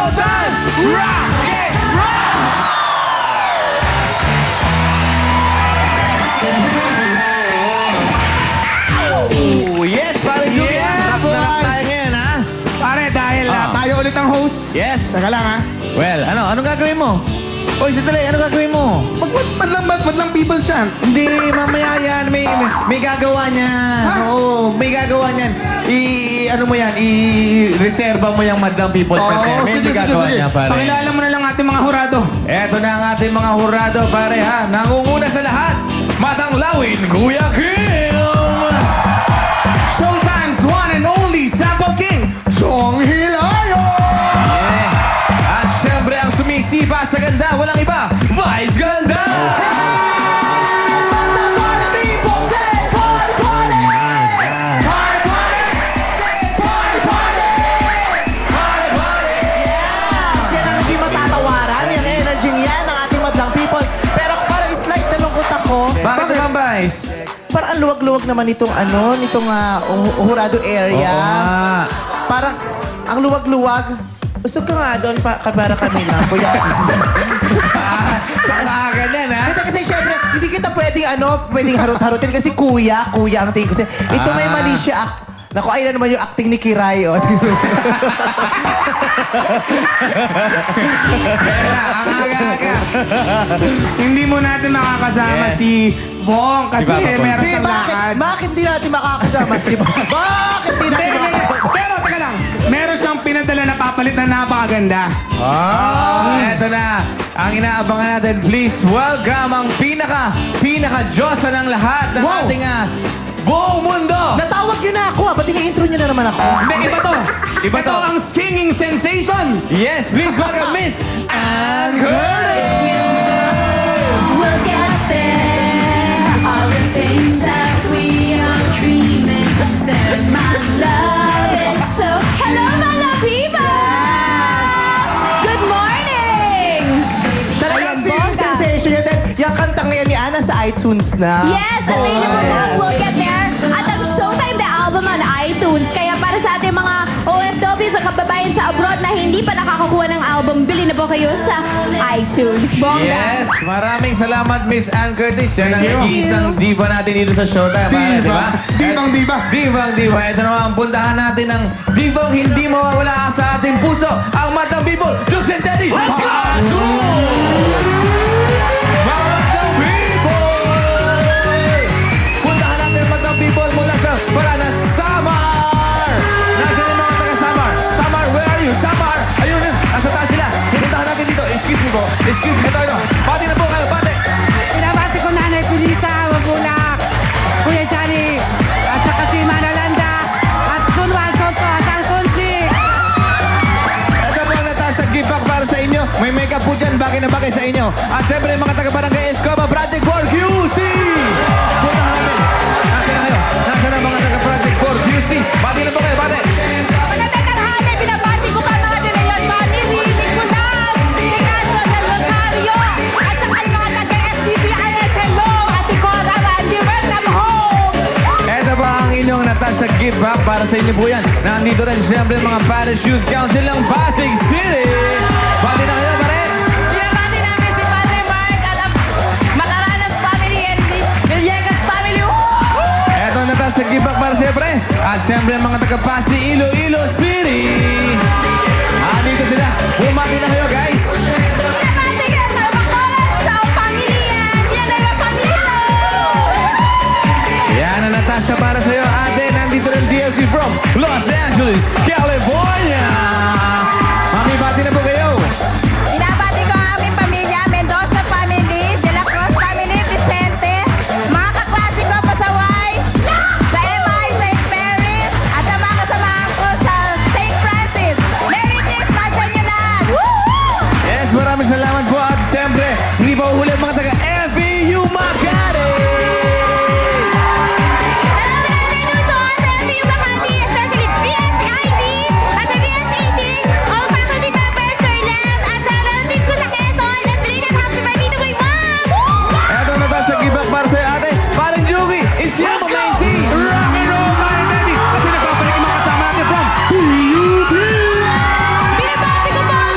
showtime! Rock it! Oh, yes, pare Julie. Yeah, Rock na rock boy. tayo ngayon, ha? Pare, dahil tayo ulit ang hosts. Yes. Teka lang, ha? Well, anong gagawin mo? Hoy, sandali, anong gagawin mo? Madlang people siya. Hindi, mamaya yan. May gagawa niyan. Ha? Oo, may gagawa niyan. Ano mo yan? I-reserva mo yung Madlang People Channel. May gagawa niya, pare. Pakilala mo na lang ating mga hurado. Eto na ang ating mga hurado, pare, ha? Nangunguna sa lahat, Matang Lawin, Kuya Kim! Showtime's one and only Sample King, Chong Hilayo! Yeah. At syempre, ang sumisipa sa ganda, walang iba, Vice Ganda! Yan ang hindi matatawaran. Yung energy yan ng ating madlang people. Pero parang slight na lungkot ako. Bakit naman, Vice? Parang ang luwag-luwag naman nitong Hurado area. Oo nga. Parang ang luwag-luwag. Gusto ka nga doon para kami lang, kuya. Ganyan, ha? Hindi kasi syempre, hindi kita pwedeng harut-harutin kasi kuya ang tingin ko. Kasi ito may mali siya. Naku, ayun na naman yung acting ni Kiray. Oh. Ang aga-aga. Hindi mo natin makakasama Yes. si Bong kasi Si Papa Bong. meron Si, siyang lakad. bakit di natin makakasama si Bakit di natin makakasama? Pero, teka lang. Meron siyang pinadala na papalit na napakaganda. Eto na. Ang inaabangan natin, please welcome ang pinaka-Diyosa ng lahat ng Wow. ating buong mundo. Natawag niyo na ako, ba't ini-intro niyo na naman ako? Hindi, iba to. Iba Ito to. ang singing sensation. Yes, please welcome Miss Ann Curtis. We'll get there. All the things that we are dreaming. There's my love is so. Hello, my love people. Good morning. Talagang Ayan, singing bongga. sensation yun. Then, yung kantang na yan ni Ana sa iTunes na. Yes, available na. We'll get there. At ang Showtime the album on iTunes. Kaya para sa ating mga OFW sa kababayan sa abroad na hindi pa nakakakuha ng album, bili na po kayo sa iTunes. Bongga. Yes, maraming salamat Miss Ann Curtis. Yan ang Thank you. isang diva natin dito sa Showtime. pare, di ba? Divang diva. Divang diva. Ito naman ang puntahan natin ng divang hindi mawawala sa ating puso. Ang Madlang People, Dukes and Teddy. Let's go! Mga Madlang People! Puntahan natin ang Madlang People mula sa Paranas, Samar! Nasaan yung mga taga-Samar? Samar, where are you? Samar! Ayun, nasa taas sila. Puntahan natin dito. Excuse me po. Excuse me, ito. Pati na po kayo, pati! Pinabati ko Nanay Pilisa, Wabulak, Kuya Johnny, at saka si Manalanda, at Sunwan Sonto, at ang Sunsi. Ito po ang Natasha gift pack para sa inyo. May makeup po dyan, bagay na bagay sa inyo. At syempre mga taga-barangay Escoba, Project 4 QC! Puntahan natin. Nasaan na kayo? Nasaan na mga taga-Project 4 QC? Bati na po kayo, bati! Magandang tanghali, binabati ko pa mga Delayon family, Nicolas, Ricardo del Rosario, at saka yung mga taga-FDCIS, hello, Ate Cora, Randy, welcome home! Ito po ang inyong Natasha gift pack para sa inyo po yan. Nandito rin syempre mga Paris Youth Council ng Pasig City. Bati na kayo, pare! Binabati namin si Padre Mark at ang Macaranas family and si Villegas family. Woo! Ito ang Natasha gift pack para siyempre. At syempre mga taga-Pasi, Iloilo City. Dito sila. Bumati na kayo, guys. Binabati ka sa Bacolod, sa pamilya, yan ay mga pamilya. Yan ang Natasha para sa'yo, ate. Nandito rin DLC from Los Angeles, California. Mami, bati na po kayo. Binabati ko ang aming pamilya, Mendoza family, De La Cruz family, Vicente, mga kaklase ko pasaway, sa MI, St. Mary's, at ang mga kasamahan ko sa St. Francis. Merry Christmas sa inyo lahat! Woo! Yes, maraming salamat po. At siyempre, hindi pa uhuli ang mga taga-FEU Makati. Especially BSID at sa BSED, all faculty members, Sir Lam, at sa relatives ko sa Quezon, and belated happy birthday to my mom! Woo! Eto ang Natasha gift pack para sa'yo, ate. Parang Jugi, it's you, Let's go! main team. Rock and roll, my baby. Kasi nagpapalik yung mga kasama natin from PUP. Binabati ko po ang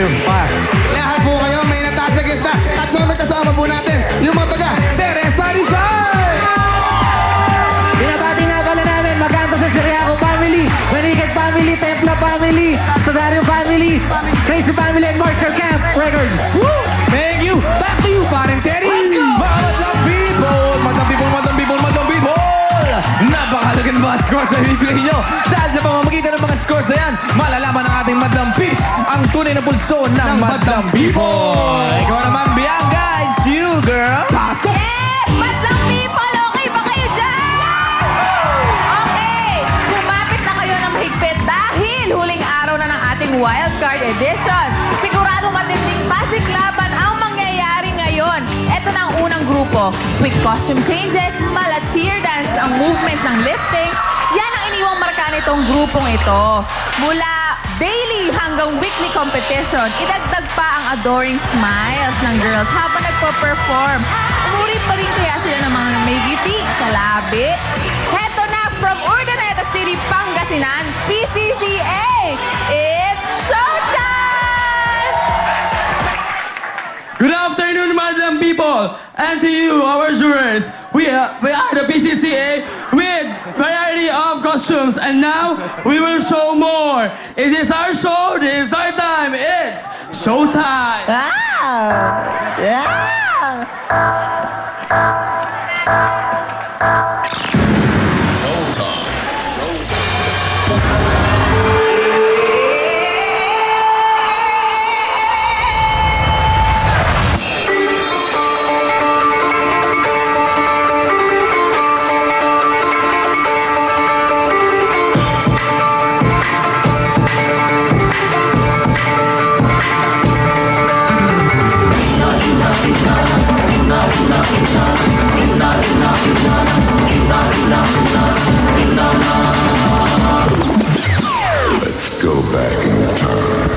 you. Lahat po kayo, may Natasha Gesta. At syempre kasama po natin yung mga taga Teresa Rizal. Binabati nga pala namin, maganda sa Siriaco family, Manigag family, Templa family, Sodario family, Crazy family, and Marshall Camp Records. Woo! Thank you. Back to you, Paring Terry. Madam people! Madam people, madam people, madam people! Napakalaga ng mga scores na bibigay nyo. Dahil sa pamamagitan ng mga scores na yan, malalaman ng ating Madam Pips ang tunay na pulso ng Madam People. Ikaw naman, Bianca, it's you, girl. Pasok. Yes! Madlang people, okay ba kayo dyan? Okay, kumapit na kayo ng mahigpit dahil huling araw na ng ating Wildcard Edition. Sigurado matinding pasiklaban ang mangyayari ngayon. Ito na ang unang grupo. Quick costume changes, mala cheer dance, ang movements ng lifting. Yan ang iniwang marka nitong grupong ito. Mula daily hanggang weekly competition, idagdag pa ang adoring smiles ng girls habang nagpo-perform. Umuri pa rin kaya sila ng mga may ngiti sa labi. Heto na from Urdaneta City, Pangasinan, PCCA. It's showtime! Good afternoon, Madam People, and to you, our jurors. We are the PCCA with variety of costumes, and now we will show more. It is our show, it is our time, it's showtime. Ah! Yeah! Let's go back in time.